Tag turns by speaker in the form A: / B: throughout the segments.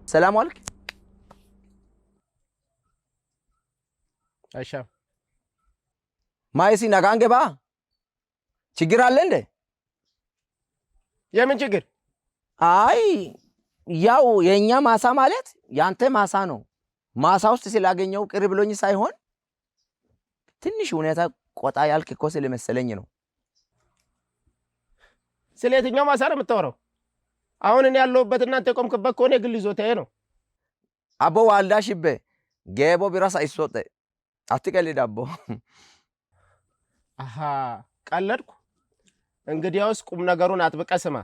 A: ሰላም ዋልክ።
B: አይሻ
A: ማይሲ ነጋን ገባ ችግር አለ እንዴ?
B: የምን ችግር?
A: አይ ያው የኛ ማሳ ማለት ያንተ ማሳ ነው። ማሳ ውስጥ ስላገኘው ቅር ብሎኝ ሳይሆን ትንሽ ሁኔታ ቆጣ ያልክ እኮ ስለመሰለኝ ነው።
B: ስለየትኛው ማሳ ነው የምታወራው? አሁን እኔ ያለሁበት እናንተ ቆምክበት ከሆነ የግል ይዞታዬ ነው።
A: አቦ ዋልዳ ሽቤ ገቦ ቢራስ አይሶጠ አትቀልድ አቦ።
B: አሃ ቀለድኩ። እንግዲያውስ ቁም ነገሩን አጥብቀ ስማ።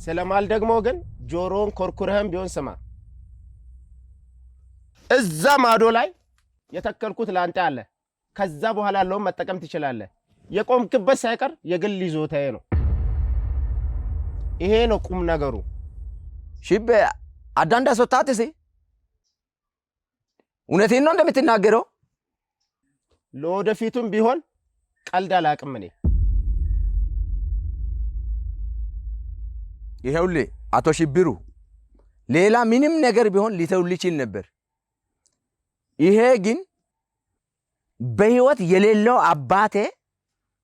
B: ስለማል ደግሞ ግን ጆሮን ኮርኩረህም ቢሆን ስማ። እዛ ማዶ ላይ የተከልኩት ላንተ አለ። ከዛ በኋላ ያለውን መጠቀም ትችላለህ። የቆምክበት ሳይቀር የግል ይዞታዬ ነው። ይሄ ነው ቁም ነገሩ።
A: ሽቤ አዳንዳ ሶታትሲ እውነቴን ነው እንደምትናገረው?
B: ለወደፊቱም ቢሆን ቀልድ አላቅም እኔ።
A: ይሄውልህ አቶ ሽብሩ ሌላ ምንም ነገር ቢሆን ሊተውልህ ይችል ነበር። ይሄ ግን በህይወት የሌለው አባቴ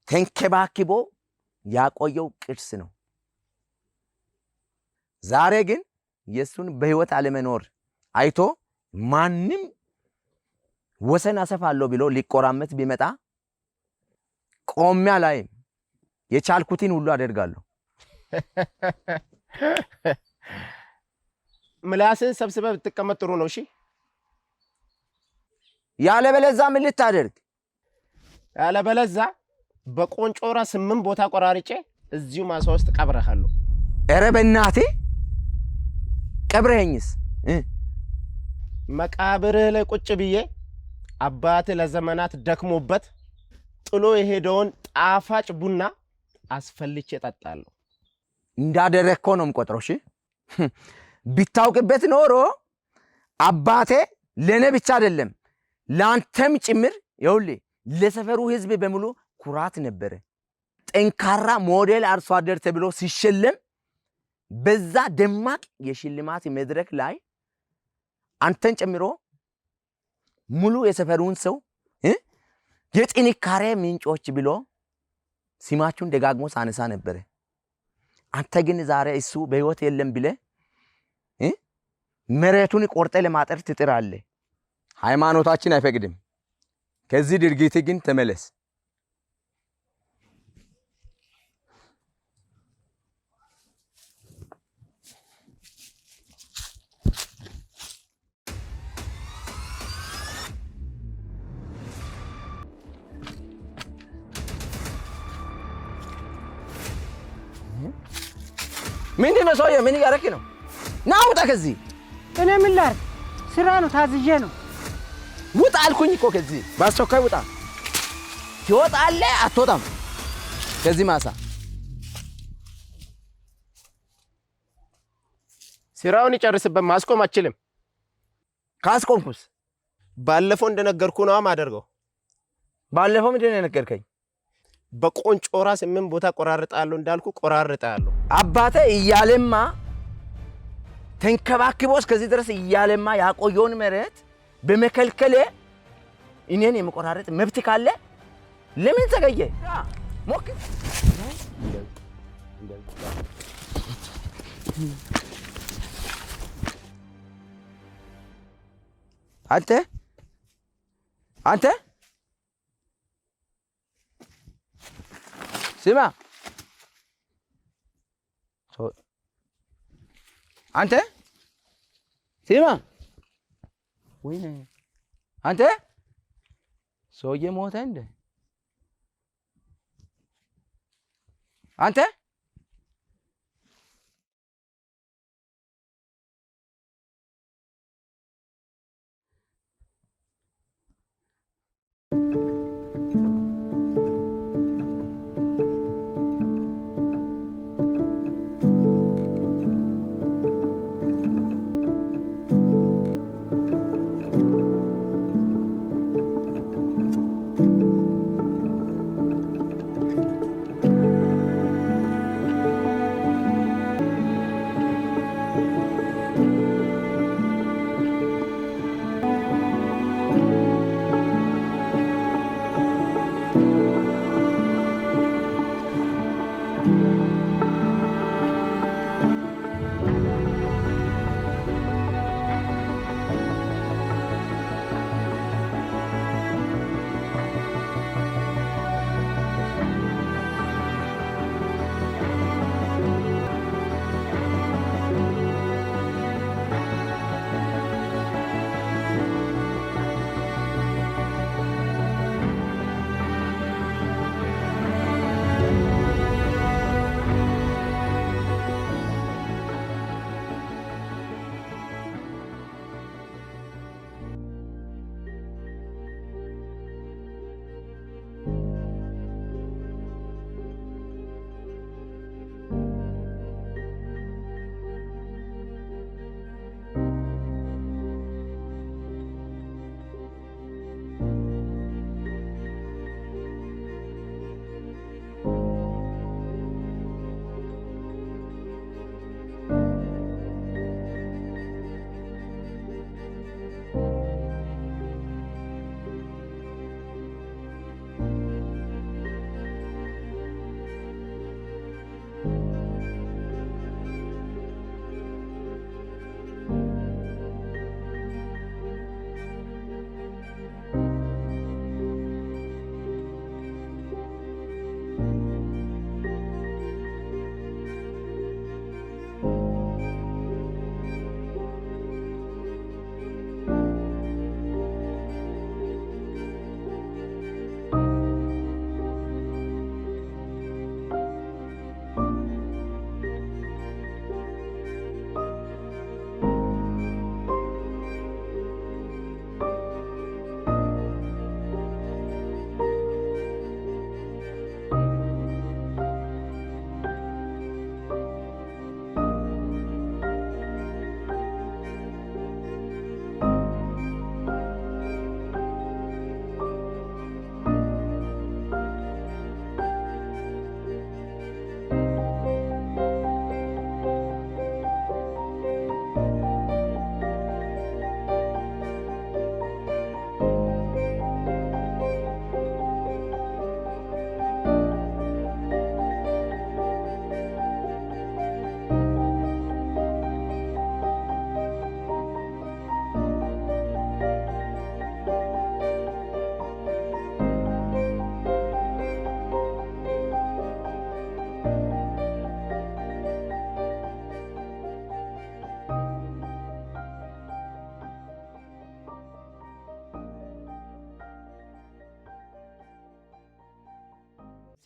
A: ተንከባክቦ ያቆየው ቅርስ ነው። ዛሬ ግን የሱን በህይወት አለመኖር አይቶ ማንም ወሰን አሰፋለሁ ብሎ ሊቆራመት ቢመጣ ቆሚያ ላይ የቻልኩትን ሁሉ አደርጋለሁ።
B: ምላስን ሰብስበህ ብትቀመጥ ጥሩ ነው። እሺ
A: ያለበለዛ ምን ልታደርግ?
B: ያለበለዛ በቆንጮራ 8 ቦታ ቆራርጬ እዚሁ ማሳ ውስጥ ቀብረሃለሁ።
A: ኧረ በእናትህ ቀብረኸኝስ?
B: መቃብርህ ላይ ቁጭ ብዬ አባትህ ለዘመናት ደክሞበት ጥሎ የሄደውን ጣፋጭ ቡና አስፈልቼ እጠጣለሁ።
A: እንዳደረግከው ነው የምቆጥረው። እሺ ቢታውቅበት ኖሮ አባቴ ለኔ ብቻ አይደለም ላንተም ጭምር ይኸውልህ ለሰፈሩ ህዝብ በሙሉ ኩራት ነበረ። ጠንካራ ሞዴል አርሶ አደር ተብሎ ሲሸለም በዛ ደማቅ የሽልማት መድረክ ላይ አንተን ጨምሮ ሙሉ የሰፈሩን ሰው የጥንካሬ ምንጮች ብሎ ስማችሁን ደጋግሞ ሳነሳ ነበረ። አንተ ግን ዛሬ እሱ በህይወት የለም ብለህ መሬቱን ቆርጠ ለማጠር ትጥራለህ። ሃይማኖታችን አይፈቅድም። ከዚህ ድርጊት ግን ተመለስ። ምንድን ነው ሰውዬ? ምን እያደረክ ነው? ና ውጣ ከዚህ።
C: እኔ ምን ላድርግ? ስራ ነው፣ ታዝዤ ነው።
A: ውጣ አልኩኝ እኮ ከዚህ በአስቸኳይ ውጣ። ትወጣለህ አትወጣም? ከዚህ ማሳ
B: ስራውን ይጨርስበት። ማስቆም አችልም።
A: ካስቆምኩስ?
B: ባለፈው እንደነገርኩ ነው ማደርገው።
A: ባለፈው ምንድን ነው የነገርከኝ?
B: በቆንጮራ 8 ቦታ ቆራርጣለሁ እንዳልኩ ቆራርጣለሁ።
A: አባቴ እያለማ ተንከባክቦ እስከዚህ ድረስ እያለማ ያቆየውን መሬት በመከልከል እኔን የመቆራረጥ መብት ካለ ለምን ዘገየ? ሞክር። አንተ ስማ፣ አንተ ስማ፣ ወይኔ አንተ ሰውዬ ሞተ እንደ አንተ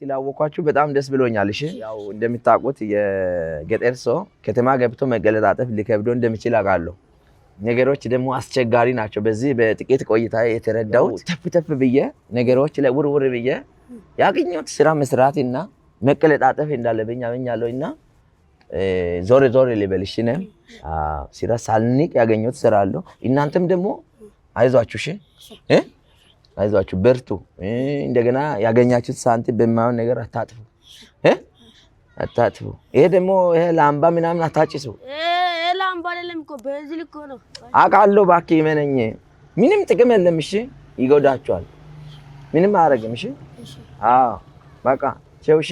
A: ስላወኳችሁ በጣም ደስ ብሎኛል። እሺ ያው እንደምታውቁት የገጠር ሰው ከተማ ገብቶ መገለጣጠፍ ሊከብደው እንደሚችል አውቃለሁ። ነገሮች ደግሞ አስቸጋሪ ናቸው። በዚህ በጥቂት ቆይታ የተረዳሁት ተፍ ብዬ ነገሮች ላይ ውርውር ብዬ ያገኘሁት ስራ መስራትና መቀለጣጠፍ እንዳለብኝ አመኛለሁና ዞር ልበልሽ ነው ስራ ሳልንቅ ያገኘሁት ስራ አለው። እናንተም ደግሞ አይዟችሁ እሺ አይዟችሁ በርቱ። እንደገና ያገኛችሁት ሳንቲም በማይሆን ነገር አታጥፉ አታጥፉ። ይሄ ደግሞ ይሄ ላምባ ምናምን አታጭሱ።
D: ላምባ አይደለም እኮ በዚህ እኮ ነው
A: አውቃለሁ። እባክህ ይመነኝ። ምንም ጥቅም የለም። እሺ ይጎዳችኋል። ምንም አያደርግም። እሺ አዎ በቃ ቻው። እሺ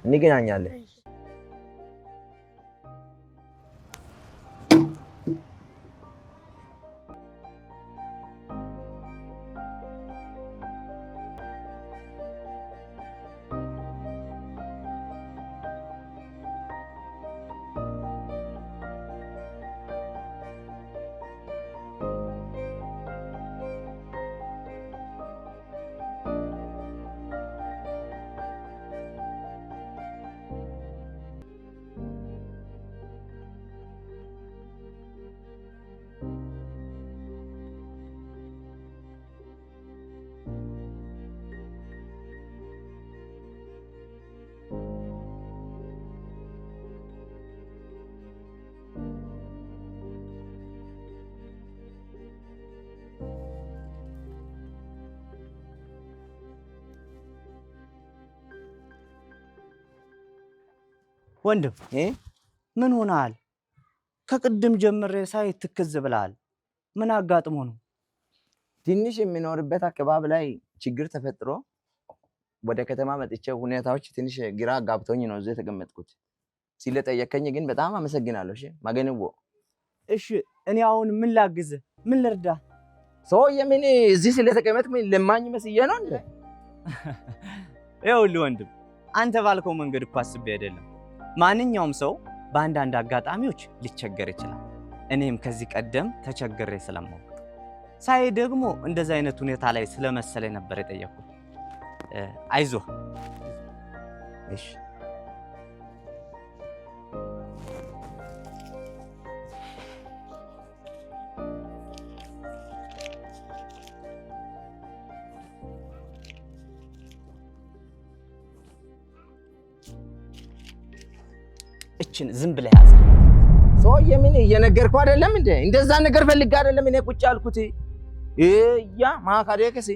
A: እንገናኛለን።
E: ወንድም ምን ሆነሃል? ከቅድም ጀምሬ ሳይ ትክዝ ብለሃል። ምን አጋጥሞ ነው?
A: ትንሽ የሚኖርበት አካባቢ ላይ ችግር ተፈጥሮ ወደ ከተማ መጥቼ ሁኔታዎች ትንሽ ግራ አጋብቶኝ ነው እዚህ የተቀመጥኩት። ስለጠየከኝ ግን በጣም አመሰግናለሁ። እሺ ማገንቦ።
E: እሺ እኔ አሁን ምን ላግዝህ? ምን ልርዳ?
A: ሰውዬ ምን እዚህ ስለተቀመጥኩ ለማኝ መስዬ ነው እንዴ?
E: ይኸውልህ ወንድም አንተ ባልከው መንገድ እኮ አስቤ አይደለም። ማንኛውም ሰው በአንዳንድ አጋጣሚዎች ሊቸገር ይችላል። እኔም ከዚህ ቀደም ተቸግሬ ስለማውቅ ሳይ ደግሞ እንደዚህ አይነት ሁኔታ ላይ ስለመሰለኝ ነበር የጠየኩት። አይዞህ። እሺ እችን ዝም ብለህ ያዝ።
A: ሰውዬ ምን እየነገርኩህ አይደለም እንዴ? እንደዛ ነገር ፈልጌ አይደለም እኔ ቁጭ ያልኩት። ያ ማካደከሲ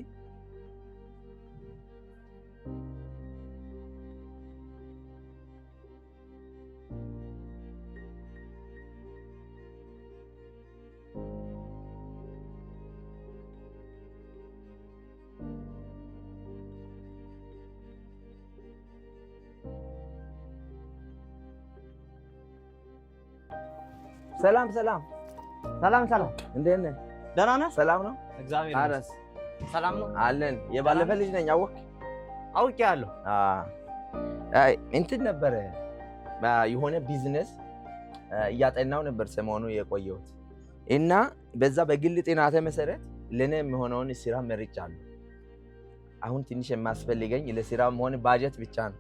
A: ሰላም ሰላም
E: ሰላም ሰላም።
A: እንዴት ነህ?
E: ደህና ነህ?
A: ሰላም ነው?
E: እግዚአብሔር
A: አረስ
E: ሰላም ነው
A: አለን። የባለፈ ልጅ ነኝ አወቅ?
E: አውቄያለሁ።
A: አይ እንትን ነበረ የሆነ ቢዝነስ እያጠናው ነበር ሰሞኑ የቆየሁት እና በዛ በግል ጥናቴ መሰረት ለኔ የሚሆነውን ስራ መርጫለሁ። አሁን ትንሽ የማስፈልገኝ ለስራ መሆን ባጀት ብቻ ነው።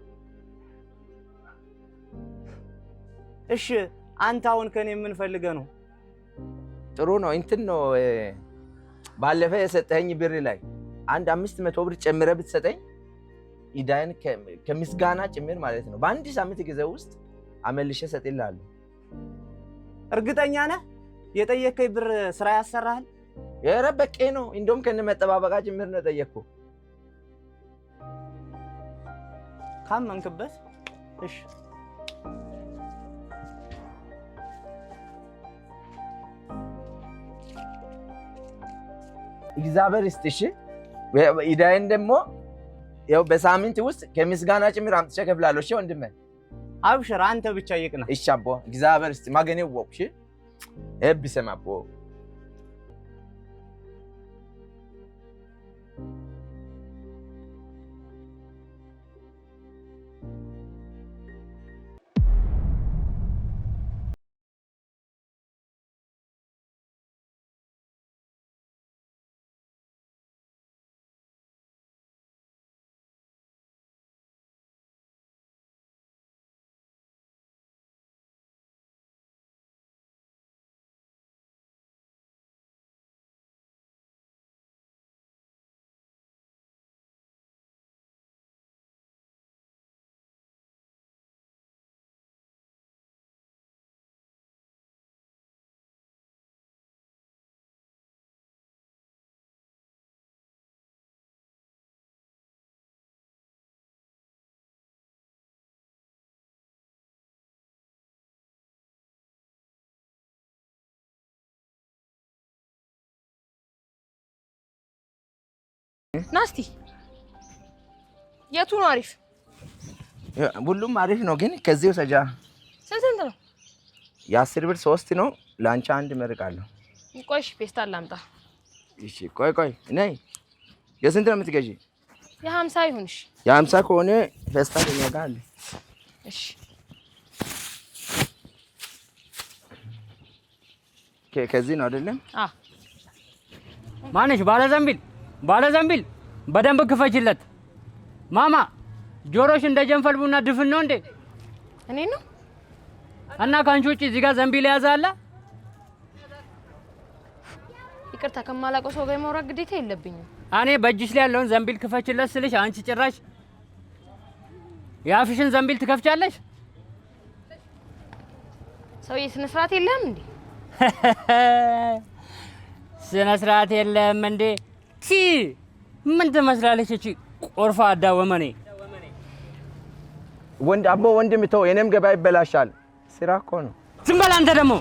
E: እሺ አንተ አሁን ከኔ ምን ፈልገህ ነው?
A: ጥሩ ነው። እንትን ነው ባለፈ የሰጠኸኝ ብር ላይ አንድ 500 ብር ጨምረህ ብትሰጠኝ ኢዳን ከምስጋና ጭምር ማለት ነው በአንድ ሳምንት ጊዜ ውስጥ አመልሼ እሰጥልሃለሁ።
E: እርግጠኛ ነህ? የጠየከኝ ብር ስራ ያሰራሃል?
A: ኧረ በቂ ነው። እንደውም ከነ መጠባበቃ ጭምር ነው የጠየቅኩህ።
E: ካመንክበት እሺ።
A: እግዚአብሔር ይስጥሽ። ኢዳዬን ደግሞ ያው በሳምንት ውስጥ ከምስጋና ጭምር አምጥቼ እከፍላለሁ። እሺ ወንድሜ
E: አብሽር፣ አንተ ብቻ ይቅና።
A: እሺ አቦ እግዚአብሔር ይስጥ። ማገኔው ወቅሽ እብሰማቦ
F: ናስቲ የቱ ነው አሪፍ?
A: ሁሉም አሪፍ ነው፣ ግን ከዚህ ወሰጃ
F: ስንት ነው?
A: የ10 ብር 3 ነው። ላንቺ አንድ መርቃለሁ።
F: ቆይ ፌስታል ላምጣ።
A: እሺ ቆይ ነይ። የስንት ነው የምትገዢ?
F: የ50 ይሁንሽ።
A: የ50 ከሆነ ፌስታል ይነጋል።
F: እሺ
A: ከዚህ ነው አይደለም?
C: ማነሽ? ባለ ዘንቢል በደንብ ክፈችለት። ማማ ጆሮሽ እንደ ጀንፈል ቡና ድፍን ነው እንዴ?
F: እኔ ነው
C: እና ካንቺ ውጪ እዚህ ጋር ዘንቢል ያዘ አለ?
F: ይቅርታ ከማላውቀው ሰው ጋር ማውራት ግዴታ የለብኝም።
C: እኔ በእጅሽ ላይ ያለውን ዘንቢል ክፈችለት ስልሽ አንቺ ጭራሽ የአፍሽን ዘንቢል ትከፍቻለሽ?
F: ሰውዬ ስነ ስርዓት የለህም እንዴ?
C: ስነ ስርዓት የለም እንዴ? ምን ትመስላለች እቺ ቆርፋ አዳወመኔ?
A: ወንድም ተው፣ የኔም ገበያ ይበላሻል። ስራ እኮ ነው።
C: ዝም በል አንተ ደግሞ።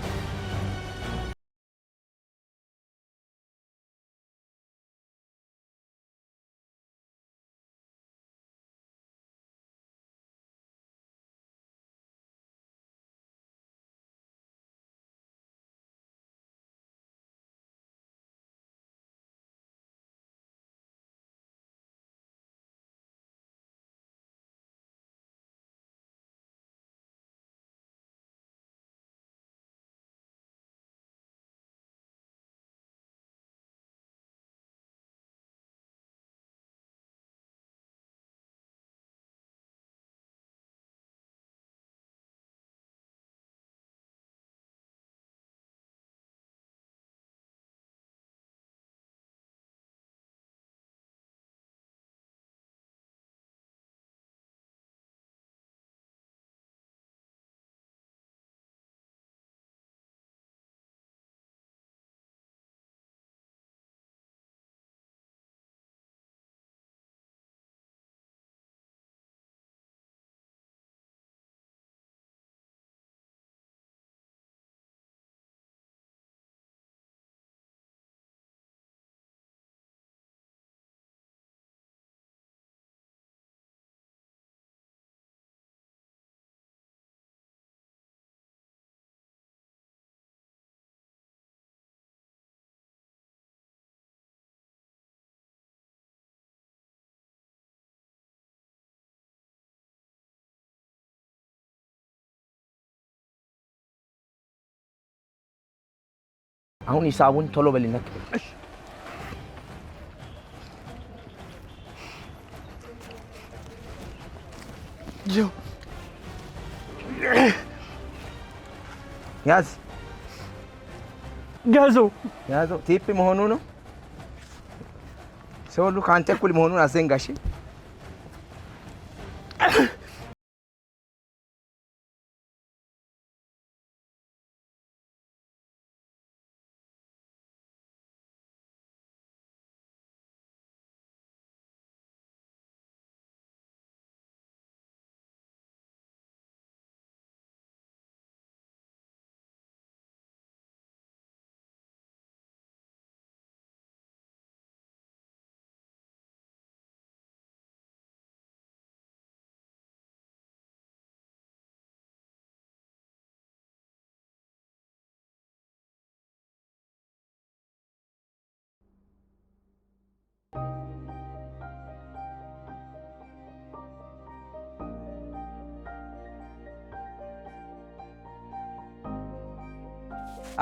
A: አሁን ሂሳቡን ቶሎ በልነት። ያዘው ቲፕ መሆኑ ነው። ሰው ሁሉ ከአንተ እኩል መሆኑን አዘንጋሽ።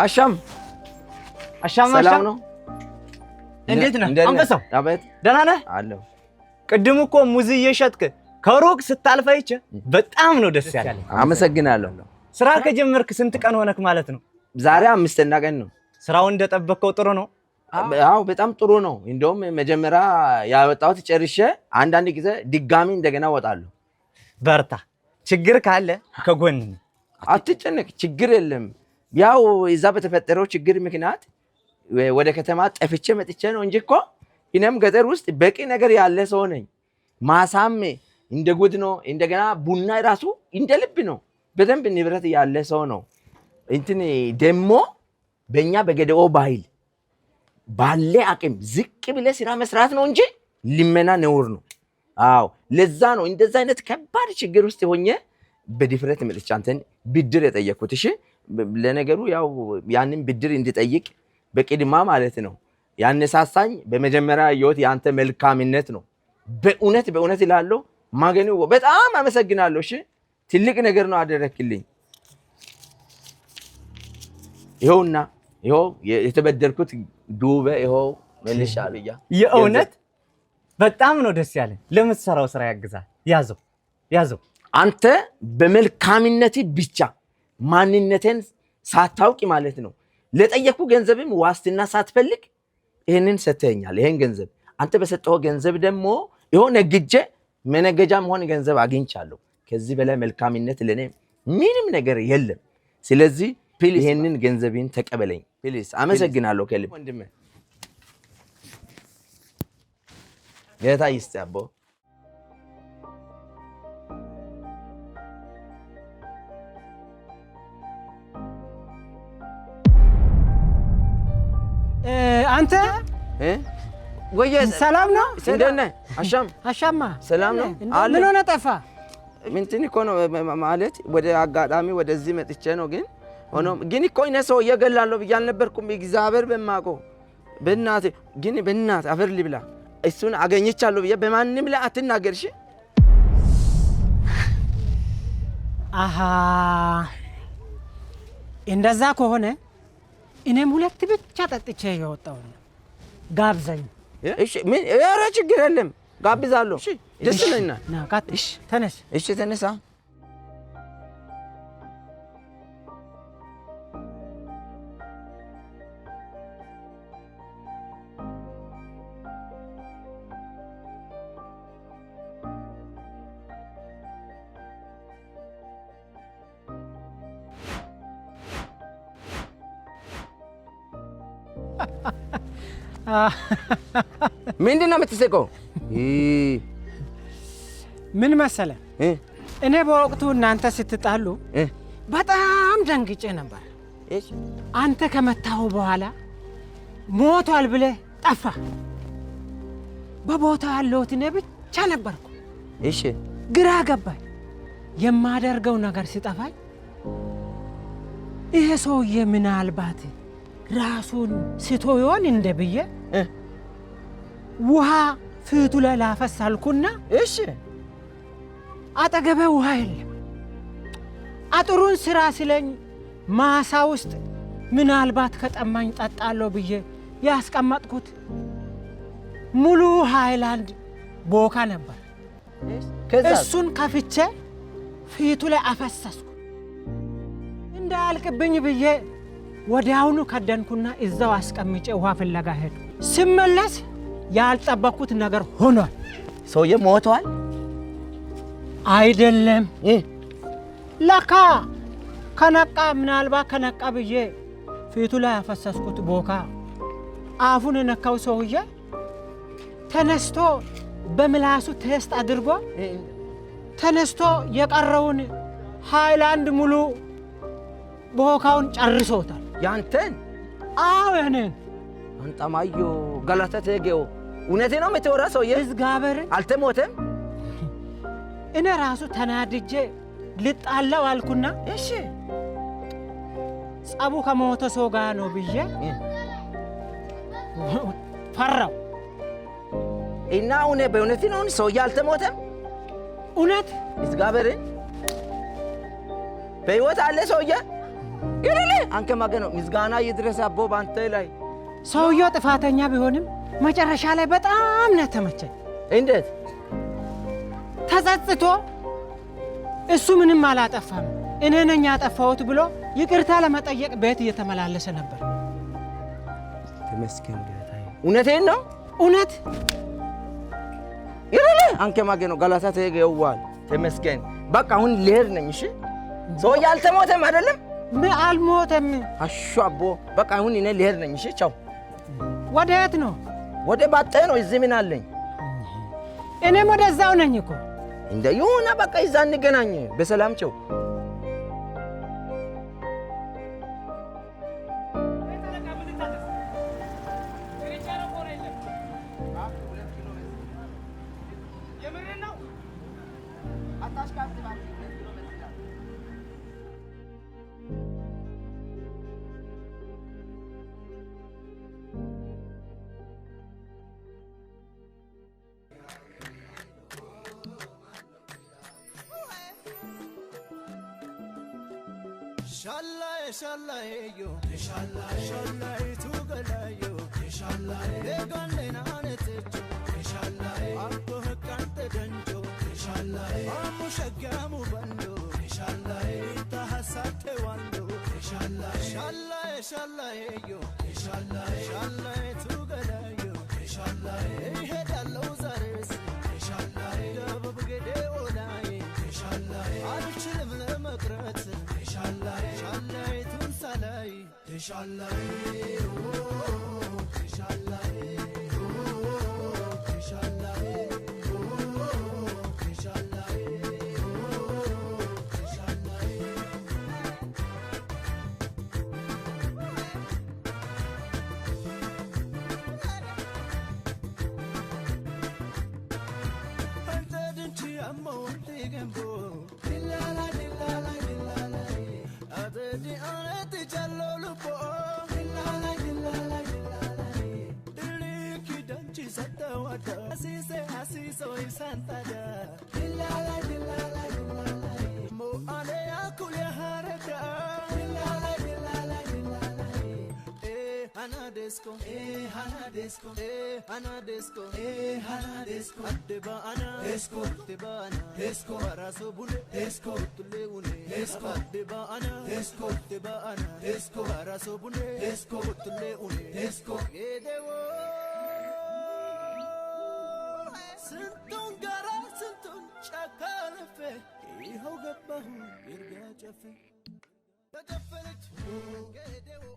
A: አሻም ሰላም ነው።
E: እንዴት ነህ አንበሳው?
A: አቤት።
E: ደህና ነህ?
A: አለሁ።
E: ቅድም እኮ ሙዝ እየሸጥክ ከሩቅ ስታልፍ አይቼ በጣም ነው ደስ ያለኝ።
A: አመሰግናለሁ።
E: ስራ ከጀመርክ ስንት ቀን ሆነክ ማለት ነው?
A: ዛሬ 5ኛ ቀን ነው።
E: ስራው እንደጠበቅከው ጥሩ ነው?
A: አዎ በጣም ጥሩ ነው። እንደውም መጀመሪያ ያወጣሁት ጨርሼ አንዳንድ ጊዜ ድጋሚ እንደገና ወጣለሁ።
E: በርታ። ችግር ካለ ከጎን
A: አትጨነቅ። ችግር የለም። ያው እዛ በተፈጠረው ችግር ምክንያት ወደ ከተማ ጠፍቼ መጥቼ ነው እንጂ እኮ እኔም ገጠር ውስጥ በቂ ነገር ያለ ሰው ነኝ። ማሳም እንደ ጉድ ነው። እንደገና ቡና ራሱ እንደ ልብ ነው። በደንብ ንብረት ያለ ሰው ነው። እንትን ደግሞ በእኛ በገደኦ ባህል ባለ አቅም ዝቅ ብለ ስራ መስራት ነው እንጂ ልመና ነውር ነው። አዎ ለዛ ነው እንደዛ አይነት ከባድ ችግር ውስጥ ሆኜ በዲፍረት መጥቼ አንተን ብድር የጠየኩት። እሺ ለነገሩ ያው ያንን ብድር እንድጠይቅ በቅድማ ማለት ነው ያነሳሳኝ በመጀመሪያ ያየሁት ያንተ መልካምነት ነው። በእውነት እላለሁ ማገኑ በጣም አመሰግናለሁ። እሺ ትልቅ ነገር ነው አደረክልኝ። ይኸውና ይኸው የተበደርኩት ዱቤ ይኸው መልሻለሁ።
E: የእውነት በጣም ነው ደስ ያለኝ። ለምትሰራው ስራ ያግዛል። ያዘው።
A: አንተ በመልካምነት ብቻ ማንነቴን ሳታውቂ ማለት ነው ለጠየኩ ገንዘብም ዋስትና ሳትፈልግ ይሄንን ሰተኛል። ይሄን ገንዘብ አንተ በሰጠው ገንዘብ ደግሞ ይኸው ነግጄ መነገጃም ሆነ ገንዘብ አግኝቻለሁ። ከዚህ በላይ መልካምነት ለኔ ምንም ነገር የለም። ስለዚህ ፕሊዝ ይሄንን ገንዘብን ተቀበለኝ ፕሊዝ። አመሰግናለሁ ከልብ ወንድሜ። ጌታ ይስጥ አቦ።
G: አንተ
A: ወየስ
G: ሰላም ነው?
A: እንደነ አሻማ ሰላም ነው አለ።
G: ምን ሆነ ጠፋ?
A: ምንትን እኮ ነው ማለት ወደ አጋጣሚ ወደዚህ መጥቼ ነው። ግን እኮ እኔ ሰው እየገላለሁ ብዬ አልነበርኩም። እግዚአብሔር በማውቀው በእናትህ አፈር ልብላ እሱን አገኝቻለሁ ብዬ በማንም ላይ አትናገርሽ።
G: አሃ እንደዛ ከሆነ እኔም ሁለት ብቻ ጠጥቼ የወጣው ነው። ጋብዘኝ።
A: እሺ ምን ኧረ ችግር የለም ጋብዛለሁ። እሺ ደስ ይለኛል።
G: እሺ ተነስ።
A: እሺ ተነሳ። ምንድን ነው የምትስቀው?
G: ምን መሰለ እኔ በወቅቱ እናንተ ስትጣሉ በጣም ደንግጬ ነበር። አንተ ከመታው በኋላ ሞቷል ብለህ ጠፋ። በቦታ ያለሁት እኔ ብቻ ነበርኩ።
A: እሺ
G: ግራ ገባኝ። የማደርገው ነገር ሲጠፋኝ ይሄ ሰውዬ ምናልባት ራሱን ስቶ ይሆን እንደ ብዬ ውሃ ፊቱ ላይ ላፈስ አልኩና
A: እሺ
G: አጠገቤ ውሃ የለም። አጥሩን ስራ ሲለኝ ማሳ ውስጥ ምናልባት ከጠማኝ ጠጣለሁ ብዬ ያስቀመጥኩት ሙሉ ሃይላንድ ቦካ ነበር። እሱን ከፍቼ ፊቱ ላይ አፈሰስኩ። እንዳያልቅብኝ ብዬ ወዲያውኑ ከደንኩና እዛው አስቀምጬ ውሃ ፍለጋ ሄዱ። ስመለስ ያልጠበቅኩት ነገር ሆኗል።
A: ሰውዬ ሞቷል?
G: አይደለም ለካ ከነቃ ምናልባት ከነቃ ብዬ ፊቱ ላይ ያፈሰስኩት ቦካ አፉን የነካው ሰውዬ ተነስቶ በምላሱ ቴስት አድርጎ ተነስቶ የቀረውን ሃይላንድ ሙሉ ቦካውን ጨርሶታል።
A: ያንተን?
G: አዎ የኔን።
A: አንጣማዮ ገላታ ተገው እውነቴ ነው የምትወራ ሰውዬ?
G: እግዚአብሔርን
A: አልተሞተም?
G: እኔ ራሱ ተናድጄ ልጣለው አልኩና
A: እሺ
G: ጸቡ ከሞተ ሰው ጋር ነው ብዬ ፈራው
A: እና እውነ በእውነት ነው ሰውዬ አልተሞተም?
G: እውነት
A: እግዚአብሔርን በሕይወት አለ ሰውዬ? ግርሌ አንከ ማገነው ምስጋና ይድረስ አቦ ባንተ ላይ።
G: ሰውየው ጥፋተኛ ቢሆንም መጨረሻ ላይ በጣም ነው ተመቸኝ።
A: እንዴት?
G: ተጸጽቶ እሱ ምንም አላጠፋም እኔ ነኝ ያጠፋሁት ብሎ ይቅርታ ለመጠየቅ ቤት እየተመላለሰ ነበር።
A: ተመስገን ጌታዬ። እውነቴን ነው?
G: እውነት
A: ግርሌ አንከ ማገነው ገላታ ተገዋል። ተመስገን። በቃ አሁን ልሄድ ነኝ። እሺ ሰውዬ አልተሞተም አይደለም?
G: አልሞተም።
A: አሹ አቦ በቃ አሁን እኔ ልሄድ ነኝ። እሺ ቻው።
G: ወደ የት ነው?
A: ወደ ባጤ ነው። እዚህ ምን አለኝ?
G: እኔም ወደዛው ነኝ እኮ።
A: እንደ ይሁና በቃ እዛ እንገናኝ። በሰላም ቻው። የምሬን ነው። አታሽቃብጥ እባክህ። ብሎ መስላል
H: Shalai yo, shalai tu galayo, shalai ganena netejo, shalai abbo kante danjo, shalai amu shagamu bando, shalai tahasate wando, shalai yo, shalai tu galayo, shalai hedallo zares, shalai dabab gede olai, shalai alchilm lemaqrat. Shalai tun salai, shalai, oh, shalai, oh, shalai, oh, shalai, oh, shalai. I didn't see a moment ago. Dilala, dilala, dilala. Adedi aneti jalolu po. Dilala, dilala, dilala. Diliki danchi satawada. Asise isantada. Dilala, dilala, dilala. Mo ale akule harada. Dilala, dilala, dilala. Hanadesco, hanadesco, hanadesco, hanadesco. Adeba ana, desco, adeba ana, desco. Paraso bule, desco, tule une, desco. Adeba ana, desco, adeba ana, desco. Paraso bule, desco, tule une, desco. Edewo, sentun gara, sentun chakalefe. Iho gabahu, irga chafe. Tadaffelet, edewo,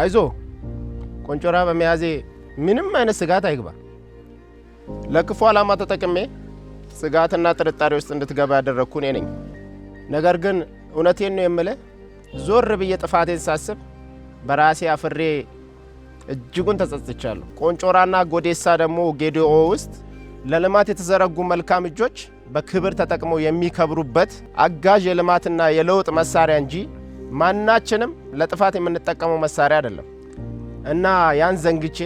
B: አይዞ ቆንጮራ በመያዜ ምንም አይነት ስጋት አይግባ። ለክፉ ዓላማ ተጠቅሜ ስጋትና ጥርጣሬ ውስጥ እንድትገባ ያደረግኩ እኔ ነኝ። ነገር ግን እውነቴን ነው የምልህ፣ ዞር ብዬ ጥፋቴን ሳስብ በራሴ አፍሬ እጅጉን ተጸጽቻለሁ። ቆንጮራና ጎዴሳ ደግሞ ጌዲኦ ውስጥ ለልማት የተዘረጉ መልካም እጆች በክብር ተጠቅመው የሚከብሩበት አጋዥ የልማትና የለውጥ መሳሪያ እንጂ ማናችንም ለጥፋት የምንጠቀመው መሳሪያ አይደለም እና ያን ዘንግቼ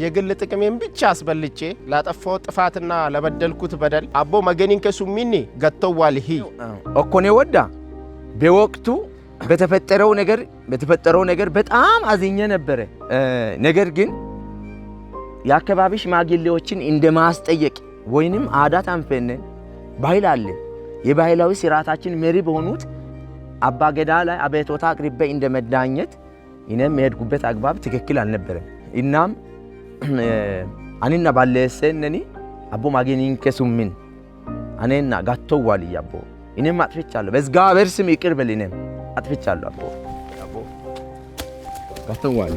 B: የግል ጥቅሜን ብቻ አስበልጬ ላጠፋው ጥፋትና ለበደልኩት በደል አቦ መገኒን ከሱሚኒ ገተዋልሂ
A: እኮኔ ወዳ በወቅቱ በተፈጠረው ነገር በጣም አዝኜ ነበረ። ነገር ግን የአካባቢ ሽማግሌዎችን እንደማስጠየቅ ወይንም አዳት አንፈነን ባህል አለ። የባህላዊ ስርዓታችን መሪ በሆኑት አባ ገዳ ላይ አቤቶታ አቅርቤ እንደመዳኘት እኔም የሄድኩበት አግባብ ትክክል አልነበረም። እናም አኔና ባለሰነኒ አቦ ማገኒን ከሱምን አኔና ጋተዋል ያቦ እኔም አጥፍቻለሁ። በእግዚአብሔር ስም ይቅር በል። እኔም አጥፍቻለሁ አቦ ጋተዋል